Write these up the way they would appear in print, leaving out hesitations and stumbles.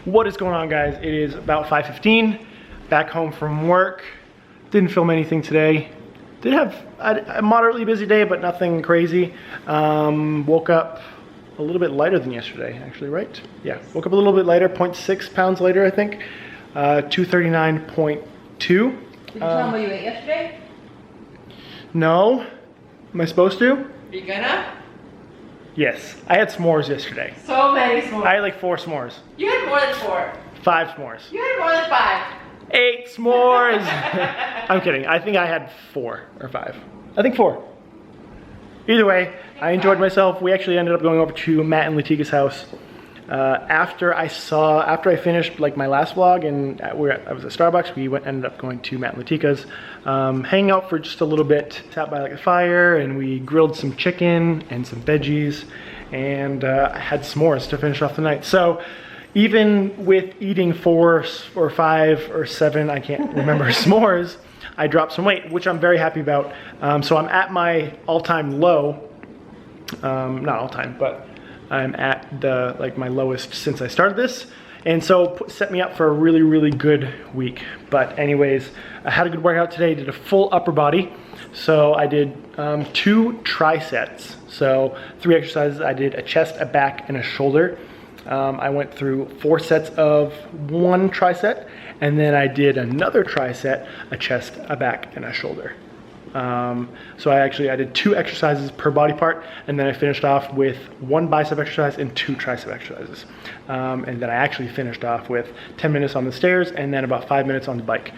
What is going on, guys? It is about 5:15, back home from work. Didn't film anything today. Did have a moderately busy day, but nothing crazy. Woke up a little bit lighter than yesterday, actually, right? Yeah, woke up a little bit lighter, 0.6 pounds lighter, I think. 239.2. Did you tell them what you ate yesterday? No. Am I supposed to? Are you gonna? Yes. I had s'mores yesterday. So many s'mores. I had like 4 s'mores. You had more than 4. 5 s'mores. You had more than 5. 8 s'mores. I'm kidding. I think I had 4 or 5. I think 4. Either way, I enjoyed myself. We actually ended up going over to Matt and Latika's house after I finished like my last vlog, and I was at Starbucks. We ended up going to Matt and Latika's, hanging out for just a little bit. Sat by like a fire, and we grilled some chicken and some veggies, and I had s'mores to finish off the night. So even with eating 4 or 5 or 7, I can't remember, s'mores, I dropped some weight, which I'm very happy about. So I'm at my all-time low, not all-time, but I'm at my lowest since I started this. And so set me up for a really, really good week. But anyways, I had a good workout today, did a full upper body. So I did 2 trisets. So 3 exercises. I did a chest, a back, and a shoulder. I went through 4 sets of 1 triset, and then I did another triset, a chest, a back, and a shoulder. So I did 2 exercises per body part, and then I finished off with 1 bicep exercise and 2 tricep exercises. And then I actually finished off with 10 minutes on the stairs and then about 5 minutes on the bike.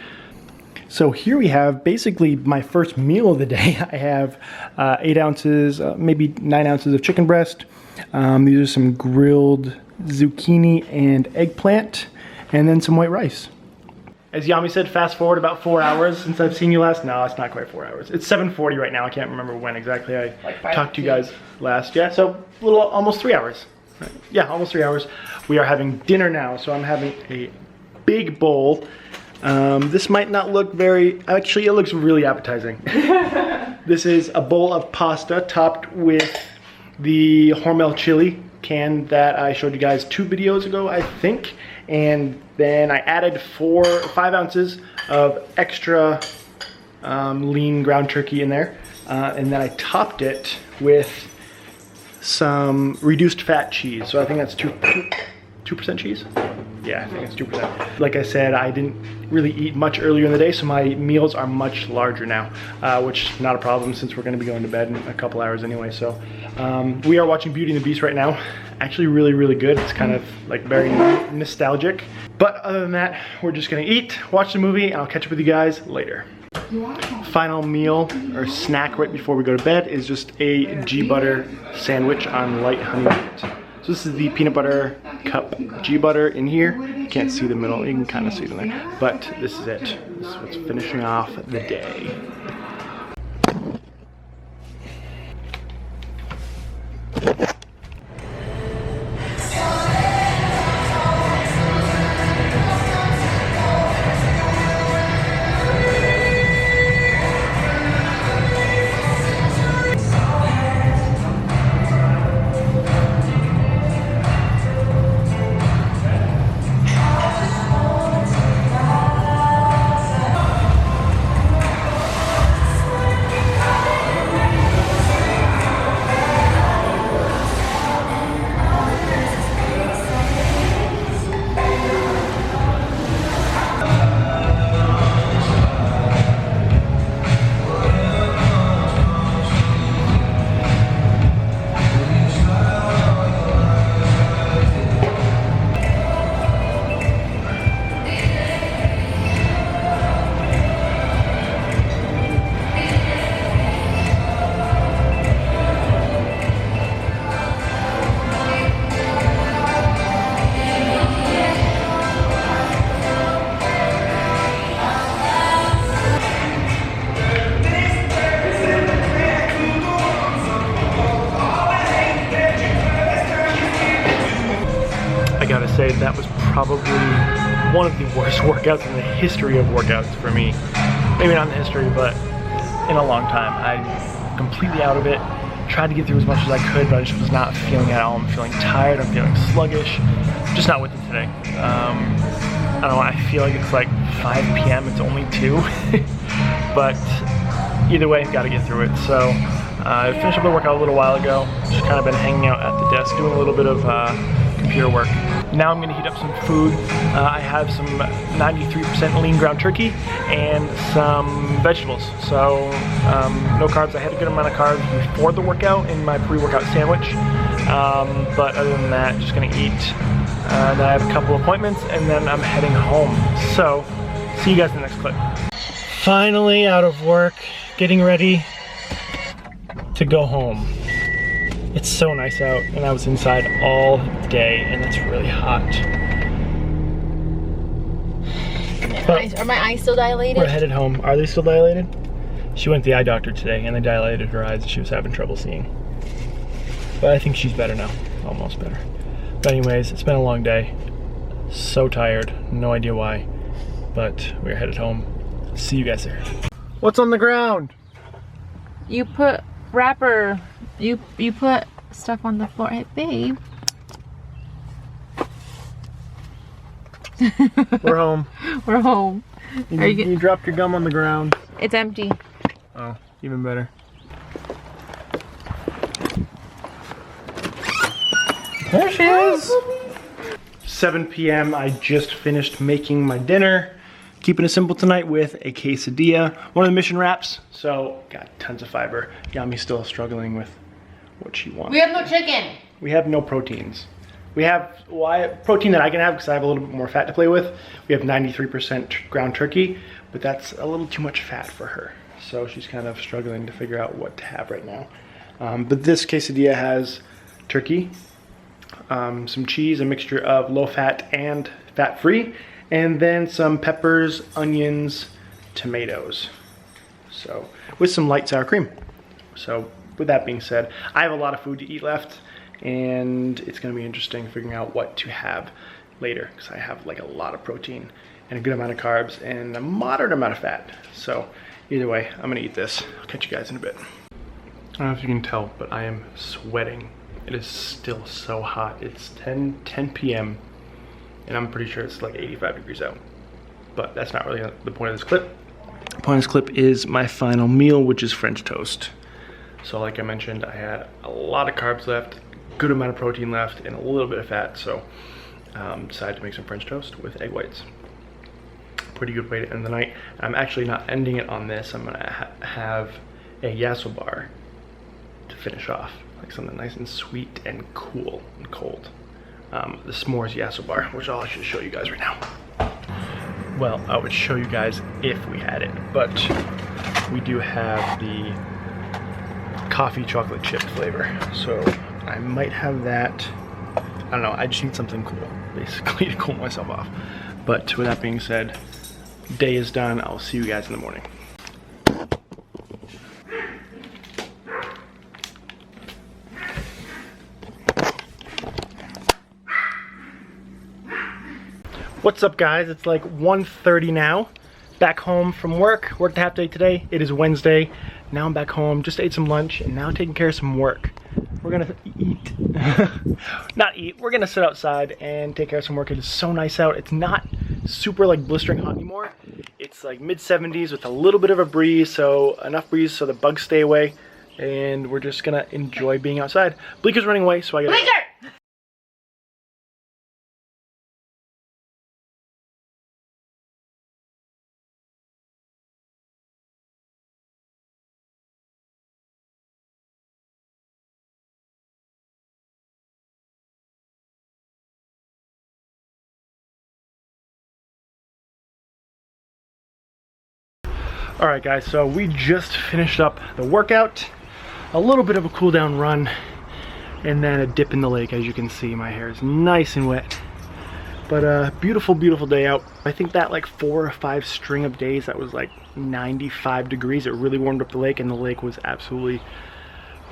So here we have basically my first meal of the day. I have 8 ounces, maybe 9 ounces of chicken breast. These are some grilled zucchini and eggplant, and then some white rice. As Yami said, fast forward about 4 hours since I've seen you last. No, it's not quite 4 hours. It's 7:40 right now. I can't remember when exactly I talked to you guys last. Yeah, so almost 3 hours. Right. Yeah, almost 3 hours. We are having dinner now, so I'm having a big bowl. This might not look actually it looks really appetizing. This is a bowl of pasta topped with the Hormel chili can that I showed you guys 2 videos ago, I think. And then I added 4 or 5 ounces of extra lean ground turkey in there. And then I topped it with some reduced fat cheese. So I think that's 2% cheese? Yeah, I think it's 2%. Like I said, I didn't really eat much earlier in the day, so my meals are much larger now, which is not a problem since we're gonna be going to bed in a couple hours anyway. So we are watching Beauty and the Beast right now. Actually really, really good. It's kind of like very nostalgic. But other than that, we're just gonna eat, watch the movie, and I'll catch up with you guys later. Final meal or snack right before we go to bed is just a GBUTTER sandwich on light honey wheat. So this is the peanut butter cup GBUTTER in here. You can't see the middle, you can kind of see it in there. But this is it. This is what's finishing off the day. say that was probably one of the worst workouts in the history of workouts for me. Maybe not in the history, but in a long time. I'm completely out of it. Tried tried to get through as much as I could, but I just was not feeling it at all. I'm feeling tired, I'm feeling sluggish, just not with it today. I don't know, I feel like it's like 5 p.m., it's only 2, but either way, I've got to get through it. So I finished up the workout a little while ago, just kind of been hanging out at the desk, doing a little bit of computer work. Now I'm gonna heat up some food. I have some 93% lean ground turkey and some vegetables. So no carbs. I had a good amount of carbs before the workout in my pre-workout sandwich. But other than that, just gonna eat. Then I have a couple appointments and then I'm heading home. So see you guys in the next clip. Finally out of work, getting ready to go home. It's so nice out, and I was inside all day, and it's really hot. Are my eyes still dilated? We're headed home. Are they still dilated? She went to the eye doctor today, and they dilated her eyes. She was having trouble seeing. But I think she's better now, almost better. But anyways, it's been a long day. So tired, no idea why. But we're headed home. See you guys there. What's on the ground? You put wrapper. You put stuff on the floor. Hey, babe. We're home. We're home. You dropped your gum on the ground. It's empty. Oh, even better. There she is. 7 p.m. I just finished making my dinner. Keeping it simple tonight with a quesadilla, one of the mission wraps. So got tons of fiber. Yami's still struggling with what she wants. We have no chicken. We have no proteins. We have protein that I can have because I have a little bit more fat to play with. We have 93% ground turkey, but that's a little too much fat for her. So she's kind of struggling to figure out what to have right now. But this quesadilla has turkey, some cheese, a mixture of low fat and fat-free, and then some peppers, onions, tomatoes. So, with some light sour cream. So, with that being said, I have a lot of food to eat left, and it's gonna be interesting figuring out what to have later, because I have like a lot of protein and a good amount of carbs and a moderate amount of fat. So, either way, I'm gonna eat this. I'll catch you guys in a bit. I don't know if you can tell, but I am sweating. It is still so hot. It's 10 p.m. and I'm pretty sure it's like 85 degrees out. But that's not really the point of this clip. The point of this clip is my final meal, which is French toast. So like I mentioned, I had a lot of carbs left, good amount of protein left, and a little bit of fat. So decided to make some French toast with egg whites. Pretty good way to end the night. I'm actually not ending it on this. I'm gonna have a yasso bar to finish off. Like something nice and sweet and cool and cold. The s'mores yasso bar, which I'll actually show you guys right now. Well, I would show you guys if we had it, but we do have the coffee chocolate chip flavor. So I might have that. I don't know, I just need something cool, basically, to cool myself off. But with that being said, day is done. I'll see you guys in the morning. What's up, guys? It's like 1:30 now. Back home from work. Worked a half day today. It is Wednesday. Now I'm back home. Just ate some lunch and now taking care of some work. We're gonna eat. Not eat. We're gonna sit outside and take care of some work. It is so nice out. It's not super like blistering hot anymore. It's like mid-70s with a little bit of a breeze, so enough breeze so the bugs stay away. And we're just gonna enjoy being outside. Bleaker's running away, so I gotta. Bleaker! Alright guys, so we just finished up the workout, a little bit of a cool down run, and then a dip in the lake. As you can see, my hair is nice and wet. But beautiful, beautiful day out. I think that like 4 or 5 string of days that was like 95 degrees, it really warmed up the lake, and the lake was absolutely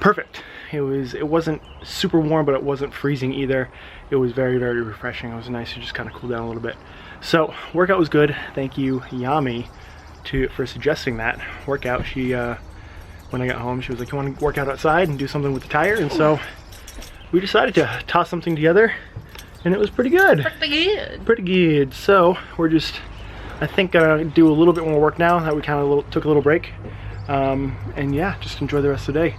perfect. It wasn't super warm, but it wasn't freezing either. It was very, very refreshing. It was nice to just kind of cool down a little bit. So workout was good. Thank you, Yami, for suggesting that workout. She when I got home. She was like, you want to work out outside and do something with the tire? And so we decided to toss something together, and it was pretty good. Pretty good. Pretty good. So we're just, I think, gonna do a little bit more work now that we kind of took a little break. And yeah, just enjoy the rest of the day.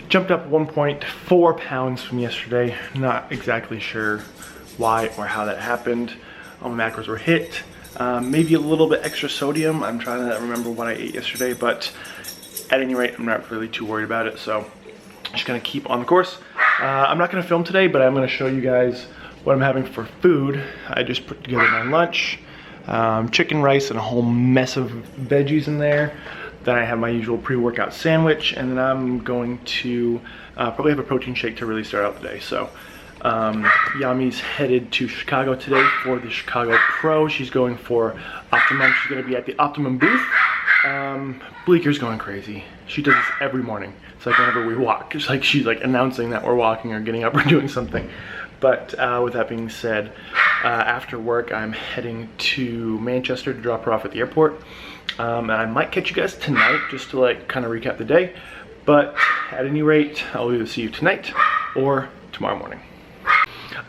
Jumped up 1.4 pounds from yesterday. Not exactly sure why or how that happened. All my macros were hit. Maybe a little bit extra sodium. I'm trying to remember what I ate yesterday, but at any rate, I'm not really too worried about it. So just gonna keep on the course. I'm not gonna film today, but I'm gonna show you guys what I'm having for food. I just put together my lunch. Chicken, rice, and a whole mess of veggies in there. Then I have my usual pre-workout sandwich, and then I'm going to probably have a protein shake to really start out the day. So Yami's headed to Chicago today for the Chicago Pro. She's going for Optimum. She's going to be at the Optimum booth. Bleeker's going crazy. She does this every morning. It's like whenever we walk, it's like she's like announcing that we're walking or getting up or doing something. But with that being said, after work I'm heading to Manchester to drop her off at the airport. And I might catch you guys tonight just to like kind of recap the day. But at any rate, I'll either see you tonight or tomorrow morning.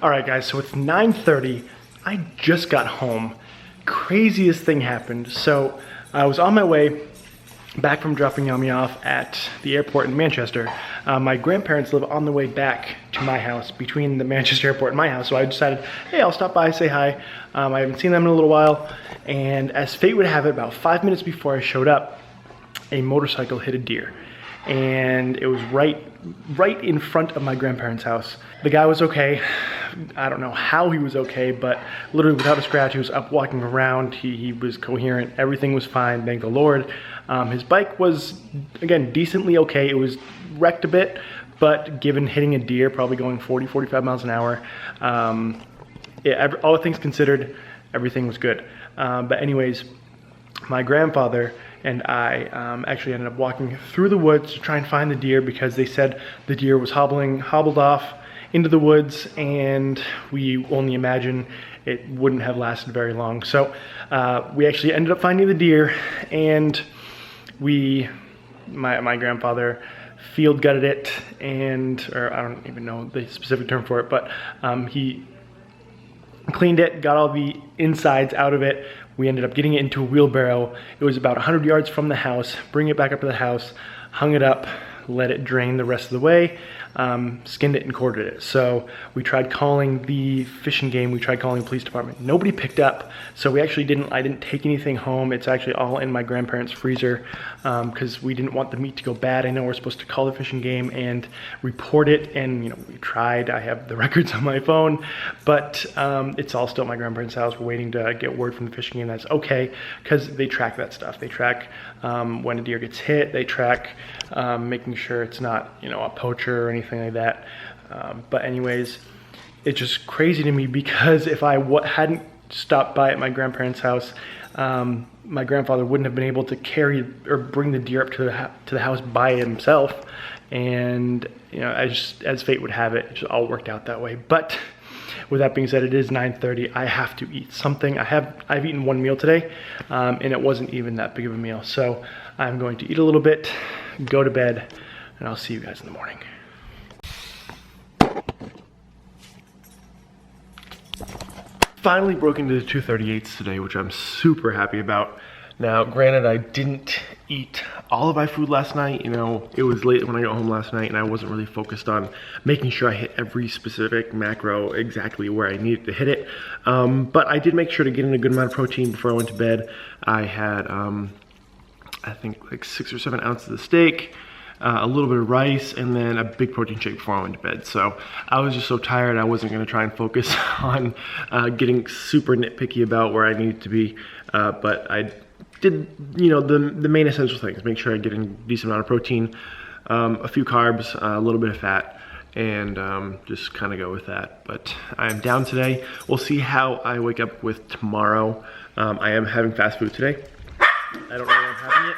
All right guys, so it's 9:30. I just got home. Craziest thing happened. So I was on my way back from dropping Yami off at the airport in Manchester. My grandparents live on the way back to my house, between the Manchester airport and my house, so I decided, hey, I'll stop by, say hi. I haven't seen them in a little while, and as fate would have it, about 5 minutes before I showed up, a motorcycle hit a deer. And it was right in front of my grandparents' house. The guy was okay. I don't know how he was okay, but literally without a scratch, he was up walking around. He was coherent. Everything was fine, thank the Lord. His bike was, again, decently okay. It was wrecked a bit, but given hitting a deer, probably going 40, 45 miles an hour, all things considered, everything was good. But anyways, my grandfather and I actually ended up walking through the woods to try and find the deer, because they said the deer was hobbled off into the woods, and we only imagine it wouldn't have lasted very long. So we actually ended up finding the deer, and my grandfather field gutted it, or I don't even know the specific term for it, but he cleaned it, got all the insides out of it. We ended up getting it into a wheelbarrow. It was about 100 yards from the house. Bring it back up to the house, hung it up, let it drain the rest of the way, skinned it and quartered it. So we tried calling the Fish and Game, we tried calling the police department. Nobody picked up, so I didn't take anything home. It's actually all in my grandparents' freezer, because we didn't want the meat to go bad. I know we're supposed to call the Fish and Game and report it, and we tried. I have the records on my phone, but it's all still at my grandparents' house. We're waiting to get word from the Fish and Game that's okay, because they track that stuff. They track when a deer gets hit. They track making sure it's not, a poacher or anything like that. But anyways, it's just crazy to me, because if I hadn't stopped by at my grandparents' house, my grandfather wouldn't have been able to carry or bring the deer up to the house by himself. And as fate would have it, it just all worked out that way. But with that being said, it is 9:30. I have to eat something. I've eaten one meal today, and it wasn't even that big of a meal. So I'm going to eat a little bit, go to bed, and I'll see you guys in the morning. Finally broke into the 238s today, which I'm super happy about. Now, granted, I didn't eat all of my food last night. It was late when I got home last night, and I wasn't really focused on making sure I hit every specific macro exactly where I needed to hit it. But I did make sure to get in a good amount of protein before I went to bed. I had, I think, like 6 or 7 ounces of steak, a little bit of rice, and then a big protein shake before I went to bed. So I was just so tired, I wasn't gonna try and focus on getting super nitpicky about where I needed to be. But I did, the main essential things. Make sure I get in a decent amount of protein, a few carbs, a little bit of fat, and just kind of go with that. But I am down today. We'll see how I wake up with tomorrow. I am having fast food today. I don't know what I'm having yet.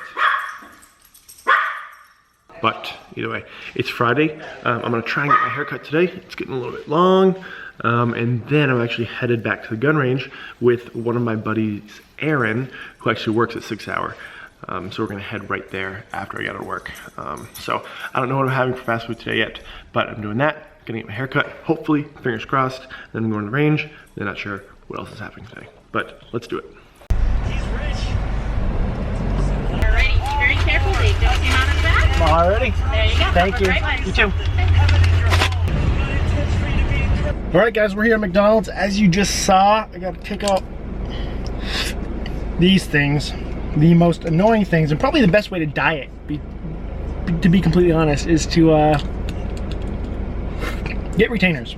But either way, it's Friday. I'm gonna try and get my hair cut today. It's getting a little bit long. And then I'm actually headed back to the gun range with one of my buddies, Aaron, who actually works at 6 Hour. So we're gonna head right there after I get out of work. So I don't know what I'm having for fast food today yet, but I'm doing that, gonna get my hair cut, hopefully, fingers crossed, then I'm going to the range. They're not sure what else is happening today, but let's do it. Alrighty, be very careful, Dave. Don't came out of the back. Alrighty. There you go. Thank you. Right, You too. Alright guys, we're here at McDonald's. As you just saw, I gotta take out these things. The most annoying things, and probably the best way to diet, to be completely honest, is to get retainers.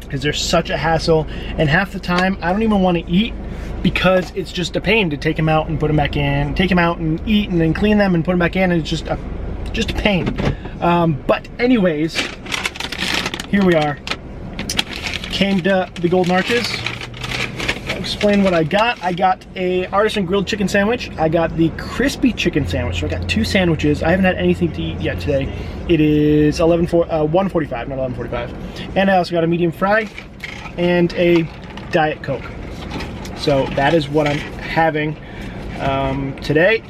Because they're such a hassle, and half the time I don't even want to eat because it's just a pain to take them out and put them back in, take them out and eat and then clean them and put them back in, and it's just a pain. But anyways, here we are. Came to the Golden Arches. I'll explain what I got. I got a artisan grilled chicken sandwich. I got the crispy chicken sandwich. So I got 2 sandwiches. I haven't had anything to eat yet today. It is 1:45, not 11:45. And I also got a medium fry and a Diet Coke. So that is what I'm having today.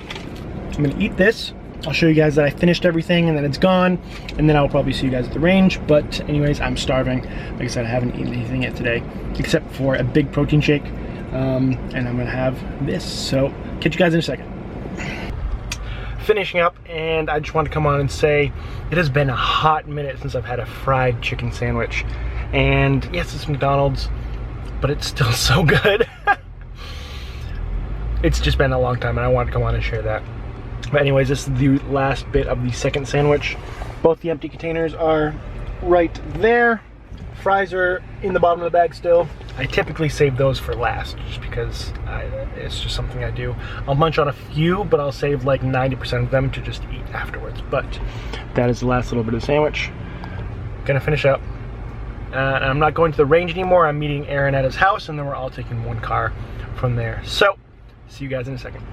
I'm gonna eat this. I'll show you guys that I finished everything and then it's gone, and then I'll probably see you guys at the range. But anyways, I'm starving. Like I said, I haven't eaten anything yet today except for a big protein shake, and I'm gonna have this. So catch you guys in a second. Finishing up, and I just wanted to come on and say it has been a hot minute since I've had a fried chicken sandwich. And yes, it's McDonald's, but it's still so good. It's just been a long time, and I wanted to come on and share that. But anyways, this is the last bit of the second sandwich. Both the empty containers are right there. Fries are in the bottom of the bag still. I typically save those for last just because it's just something I do. I'll munch on a few, but I'll save like 90% of them to just eat afterwards. But that is the last little bit of the sandwich. Gonna finish up. I'm not going to the range anymore. I'm meeting Aaron at his house, and then we're all taking one car from there. So, see you guys in a second.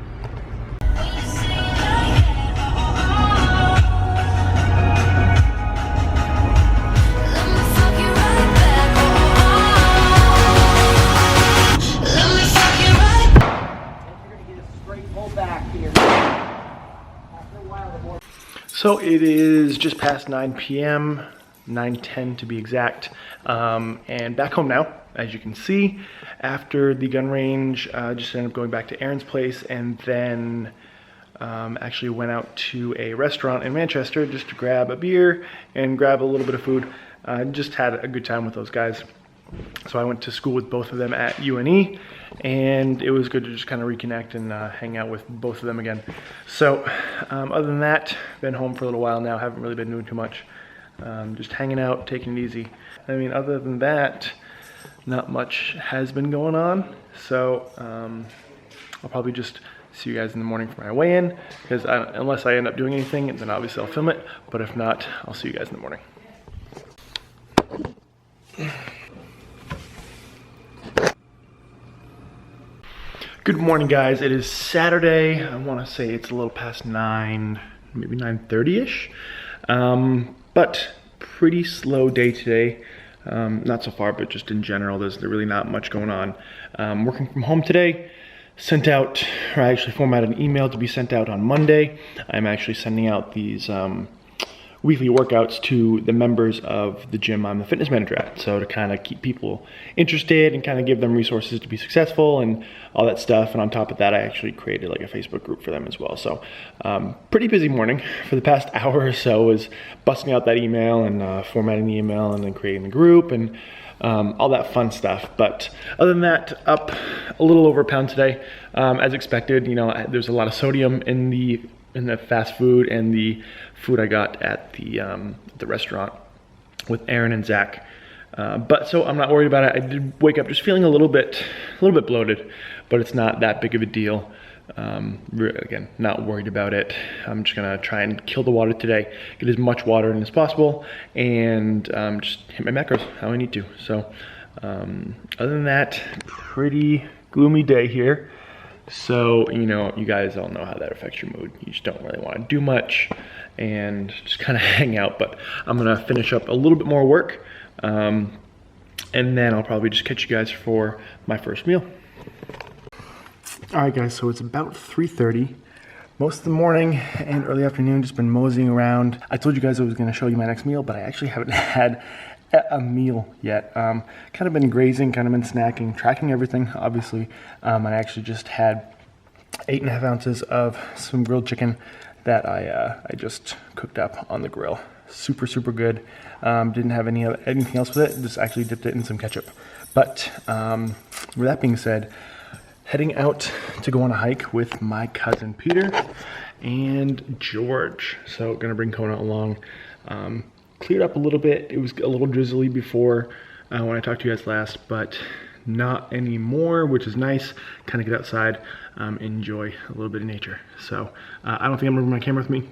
So it is just past 9 p.m., 9:10 to be exact, and back home now, as you can see. After the gun range, just ended up going back to Aaron's place, and then actually went out to a restaurant in Manchester just to grab a beer and grab a little bit of food. Just had a good time with those guys. So I went to school with both of them at UNE, and it was good to just kind of reconnect and hang out with both of them again. So other than that, been home for a little while now, haven't really been doing too much. Just hanging out, taking it easy. I mean, other than that, not much has been going on. So I'll probably just see you guys in the morning for my weigh-in, because unless I end up doing anything, then obviously I'll film it. But if not, I'll see you guys in the morning. Good morning, guys. It is Saturday. I want to say it's a little past 9, maybe 9:30ish. But pretty slow day today. Not so far, but just in general, there's really not much going on. Working from home today. Sent out, or I actually formatted an email to be sent out on Monday. I'm actually sending out these weekly workouts to the members of the gym I'm the fitness manager at. So to kind of keep people interested and kind of give them resources to be successful and all that stuff. And on top of that, I actually created like a Facebook group for them as well. So pretty busy morning. For the past hour or so was busting out that email and formatting the email and then creating the group and all that fun stuff. But other than that, up a little over a pound today. As expected, you know, there's a lot of sodium in the fast food and the food I got at the restaurant with Aaron and Zach. But so I'm not worried about it. I did wake up just feeling a little bit bloated, but it's not that big of a deal. Again, not worried about it. I'm just gonna try and kill the water today, get as much water in as possible, and just hit my macros how I need to. So other than that, pretty gloomy day here. So, you know, you guys all know how that affects your mood. You just don't really want to do much and just kind of hang out. But I'm going to finish up a little bit more work. and then I'll probably just catch you guys for my first meal. All right, guys, so it's about 3:30. Most of the morning and early afternoon, just been moseying around. I told you guys I was gonna show you my next meal, but I actually haven't had a meal yet. Kind of been grazing, kind of been snacking, tracking everything, obviously. I actually just had 8.5 ounces of some grilled chicken that I just cooked up on the grill. Super, super good. Didn't have anything else with it, just actually dipped it in some ketchup. But with that being said, heading out to go on a hike with my cousin Peter and George. So gonna bring Kona along. Cleared up a little bit. It was a little drizzly before when I talked to you guys last, but not anymore, which is nice. Kind of get outside, enjoy a little bit of nature. So I don't think I'm gonna bring my camera with me.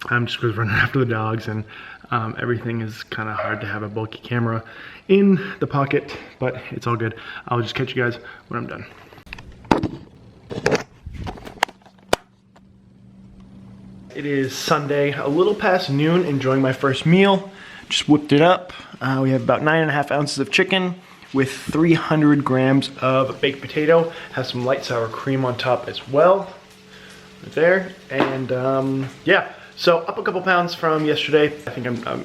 I'm just running after the dogs, and everything is kind of hard to have a bulky camera in the pocket, but it's all good. I'll just catch you guys when I'm done. It is Sunday, a little past noon, enjoying my first meal. Just whipped it up. We have about 9.5 ounces of chicken with 300 grams of baked potato. Has some light sour cream on top as well. Right there. And yeah, so up a couple pounds from yesterday. I think I'm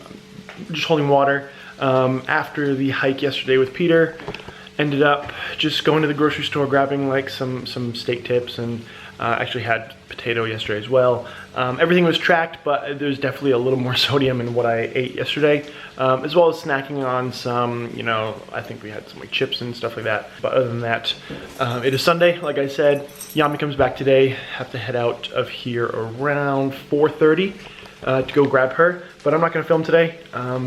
just holding water. After the hike yesterday with Peter, ended up just going to the grocery store, grabbing like some steak tips, and actually had potato yesterday as well. Everything was tracked, but there's definitely a little more sodium in what I ate yesterday, as well as snacking on some, you know, I think we had some like chips and stuff like that. But other than that, it is Sunday, like I said. Yami comes back today. Have to head out of here around 4:30 to go grab her, but I'm not gonna film today.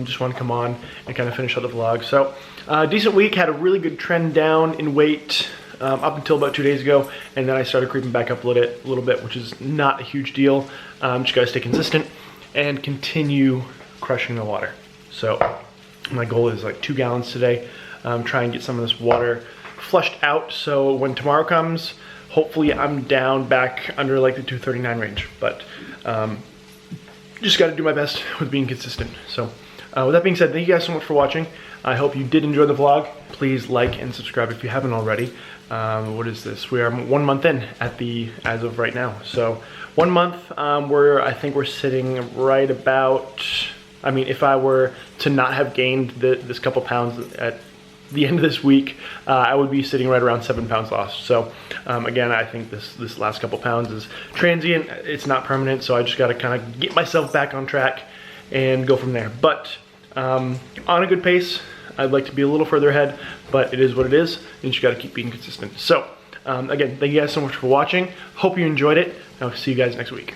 Just want to come on and kind of finish out the vlog. So decent week, had a really good trend down in weight up until about 2 days ago, and then I started creeping back up a little bit, which is not a huge deal. Just gotta stay consistent and continue crushing the water. So my goal is like 2 gallons today. Try and get some of this water flushed out, so when tomorrow comes, hopefully I'm down back under like the 239 range. But just got to do my best with being consistent. So with that being said, thank you guys so much for watching. I hope you did enjoy the vlog. Please like and subscribe if you haven't already. What is this? We are 1 month in as of right now. So 1 month, I think we're sitting right about, I mean, if I were to not have gained this couple pounds at the end of this week, I would be sitting right around 7 pounds lost. So again, I think this last couple pounds is transient. It's not permanent, so I just got to kind of get myself back on track and go from there. But on a good pace. I'd like to be a little further ahead, but it is what it is, and you just got to keep being consistent. So again, thank you guys so much for watching. Hope you enjoyed it. I'll see you guys next week.